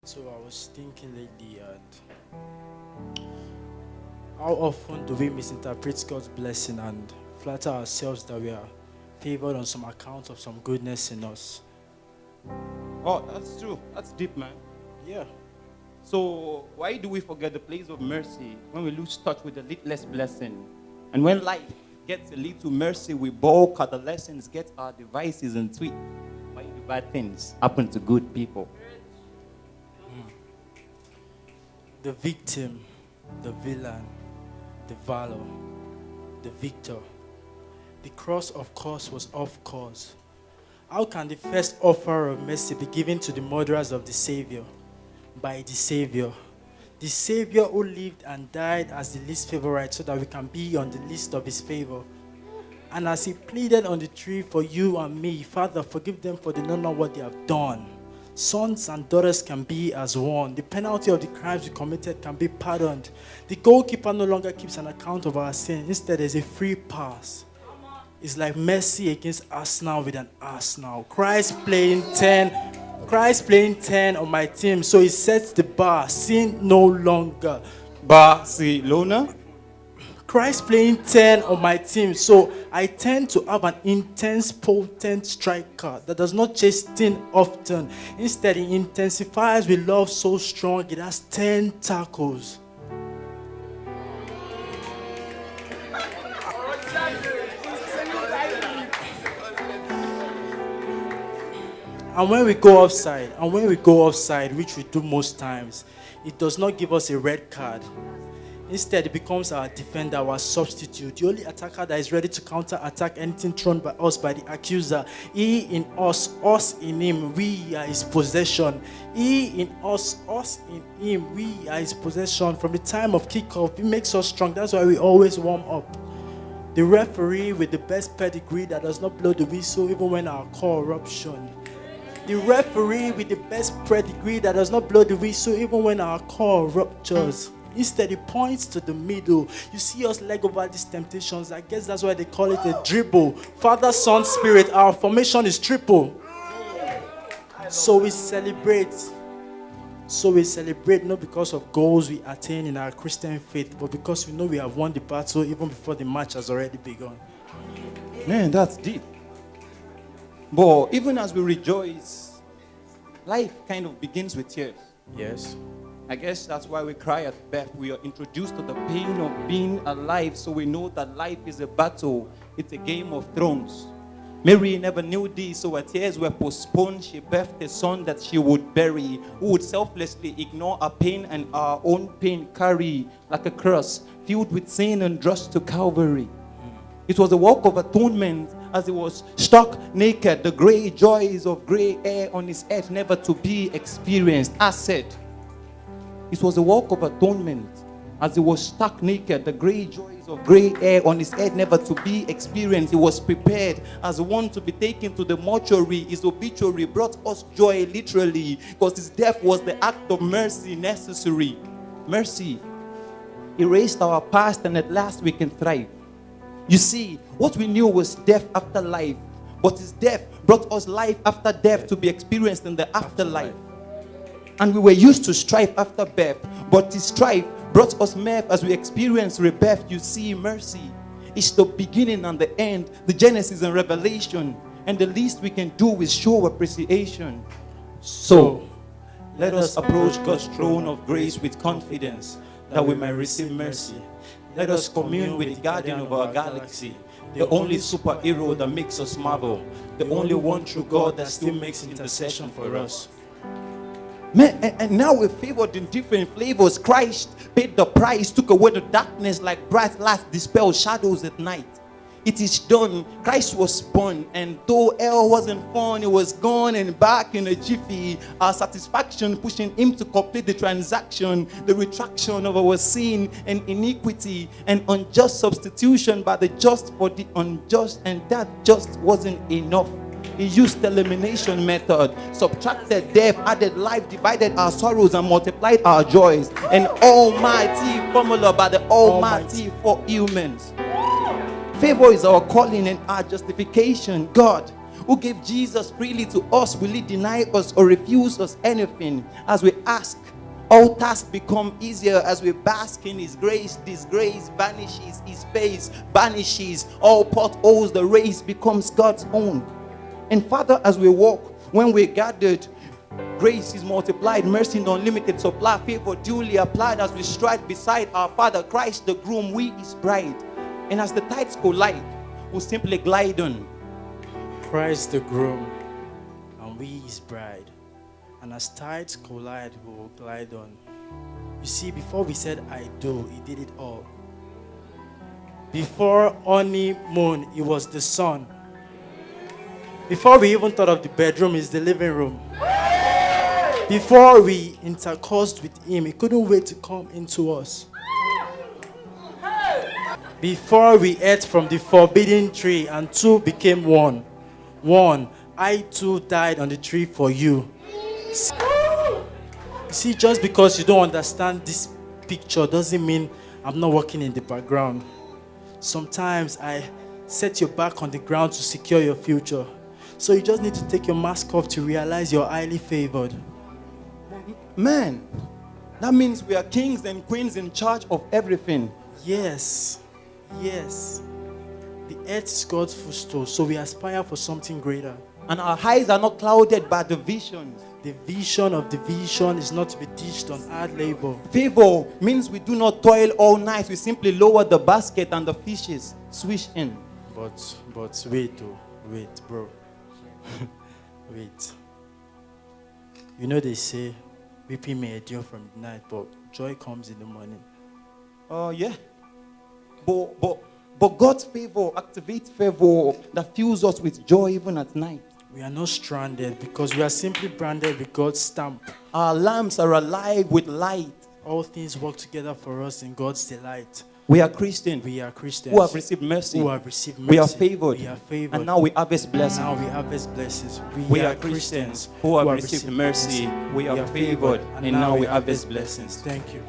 So I was thinking lately, how often do we misinterpret God's blessing and flatter ourselves that we are favored on some account of some goodness in us? Oh, that's true. That's deep, man. Yeah. So why do we forget the place of mercy when we lose touch with the littlest blessing? And when life gets a little mercy, we balk at the lessons, get our devices and tweet. Why do bad things happen to good people? The victim, the villain, the valor, the victor. The cross, of course, was off course. How can the first offer of mercy be given to the murderers of the Savior? By the Savior. The Savior who lived and died as the least favorite so that we can be on the list of his favor. And as he pleaded on the tree for you and me, Father, forgive them for they don't know what they have done. Sons and daughters can be as one. The penalty of the crimes we committed can be pardoned. The goalkeeper no longer keeps an account of our sin. Instead, there's a free pass. It's like Messi against Arsenal with an Arsenal. Christ playing 10 on my team. So he sets the bar. Sin no longer. Barcelona? Christ playing 10 on my team. So I tend to have an intense, potent striker that does not chase thin often. Instead, he intensifies with love so strong it has 10 tackles. And when we go offside, which we do most times, it does not give us a red card. Instead, it becomes our defender, our substitute, the only attacker that is ready to counter-attack anything thrown by us by the accuser. He in us in him, we are his possession. He in us in him, we are his possession. From the time of kickoff, it makes us strong. That's why we always warm up. The referee with the best pedigree that does not blow the whistle even when our corruption. The referee with the best pedigree that does not blow the whistle even when our core ruptures. Instead, he points to the middle. You see us leg over these temptations. I guess that's why they call it a dribble. Father, Son, Spirit, our formation is triple. So we celebrate not because of goals we attain in our Christian faith, but because we know we have won the battle even before the match has already begun. Man, that's deep. But even as we rejoice, life kind of begins with tears. Yes. I guess that's why we cry at birth. We are introduced to the pain of being alive, so we know that life is a battle. It's a game of thrones. Mary never knew this, so her tears were postponed. She birthed a son that she would bury, who would selflessly ignore our pain and our own pain carry like a cross, filled with sin and thrust to Calvary. It was a walk of atonement as he was struck naked, the gray joys of gray hair on his head never to be experienced. As said, it was a walk of atonement as he was struck naked, the gray joys of gray hair on his head never to be experienced. He was prepared as one to be taken to the mortuary. His obituary brought us joy literally, because his death was the act of mercy necessary. Mercy erased our past, and at last we can thrive. You see, what we knew was death after life, but his death brought us life after death to be experienced in the afterlife. And we were used to strife after birth, but his strife brought us mirth as we experienced rebirth. You see, mercy is the beginning and the end, the Genesis and Revelation, and the least we can do is show appreciation. So, let us approach God's throne of grace with confidence that we may receive mercy. Let us commune with the guardian of our galaxy, the only superhero that makes us marvel, the only one true God that still makes intercession for us. Man, and now we're favored in different flavors. Christ paid the price, took away the darkness like bright light dispels shadows at night. It is done. Christ was born, and though hell wasn't fun, it was gone and back in a jiffy. Our satisfaction pushing him to complete the transaction, the retraction of our sin and iniquity, and unjust substitution by the just for the unjust, and that just wasn't enough. He used the elimination method, subtracted death, added life, divided our sorrows, and multiplied our joys. An almighty formula by the Almighty for humans. Favor is our calling and our justification. God who gave Jesus freely to us, will he deny us or refuse us anything? As we ask, all tasks become easier as we bask in his grace. Disgrace vanishes, his face vanishes, all potholes, the race becomes God's own. And Father, as we walk, when we're gathered, grace is multiplied, mercy in unlimited supply, favor duly applied as we stride beside our Father, Christ the groom, we his bride. And as the tides collide, we'll simply glide on. Christ the groom, and we his bride. And as tides collide, we will glide on. You see, before we said I do, he did it all. Before honeymoon, it was the sun. Before we even thought of the bedroom, it's the living room. Before we intercoursed with him, he couldn't wait to come into us. Before we ate from the forbidden tree and two became one. One, I too died on the tree for you. See, just because you don't understand this picture doesn't mean I'm not working in the background. Sometimes I set your back on the ground to secure your future. So you just need to take your mask off to realize you're highly favored. Man, that means we are kings and queens in charge of everything. Yes. Yes. The earth is God's footstool, so we aspire for something greater. And our eyes are not clouded by the visions. The vision of the vision is not to be dished on hard labor. Favor means we do not toil all night. We simply lower the basket and the fishes swish in. But wait, bro. Wait. You know they say, weeping may endure from the night, but joy comes in the morning. Yeah. But God's favor activates favor that fills us with joy even at night. We are not stranded because we are simply branded with God's stamp. Our lamps are alive with light. All things work together for us in God's delight. We are Christians. We are Christians. Who have received mercy. Who have received mercy. We are favored. We are favored. And now we harvest blessings. Now we harvest blessings. We are Christians who have received mercy. We are favored. And now we harvest blessings. Thank you.